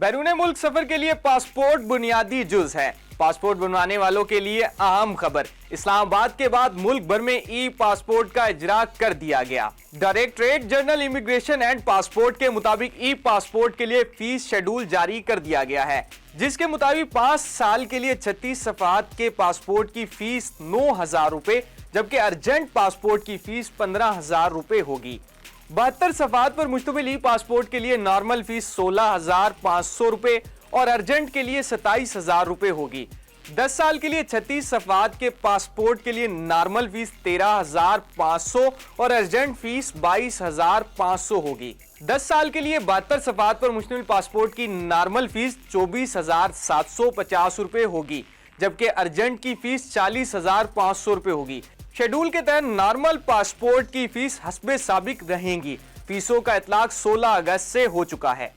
बैरून मुल्क सफर के लिए पासपोर्ट बुनियादी जुज है। पासपोर्ट बनवाने वालों के लिए अहम खबर, इस्लामाबाद के बाद मुल्क भर में ई पासपोर्ट का इजरा कर दिया गया। Directorate general immigration and passport के मुताबिक ई पासपोर्ट के लिए फीस शेड्यूल जारी कर दिया गया है, जिसके मुताबिक 5 साल के लिए 36 सफ़ात के पासपोर्ट की फीस 9,000 रुपए, जबकि अर्जेंट पासपोर्ट की फीस 15,000 रुपए होगी। 72 सफ़ात पर मुश्तमिल ई पासपोर्ट के लिए नॉर्मल फीस 16,500 रुपए और अर्जेंट के लिए 27,000 रुपए होगी। 10 साल के लिए 36 सफ़ात के पासपोर्ट के लिए नॉर्मल फीस 13,500 और अर्जेंट फीस 22,500 होगी। 10 साल के लिए 72 सफ़ात पर मुश्तमिल पासपोर्ट की नॉर्मल फीस 24,750 रुपए होगी, जबकि अर्जेंट की फीस 40,500 रुपए होगी। शेड्यूल के तहत नॉर्मल पासपोर्ट की फीस हस्बे साबिक रहेंगी। फीसों का इतलाक 16 अगस्त से हो चुका है।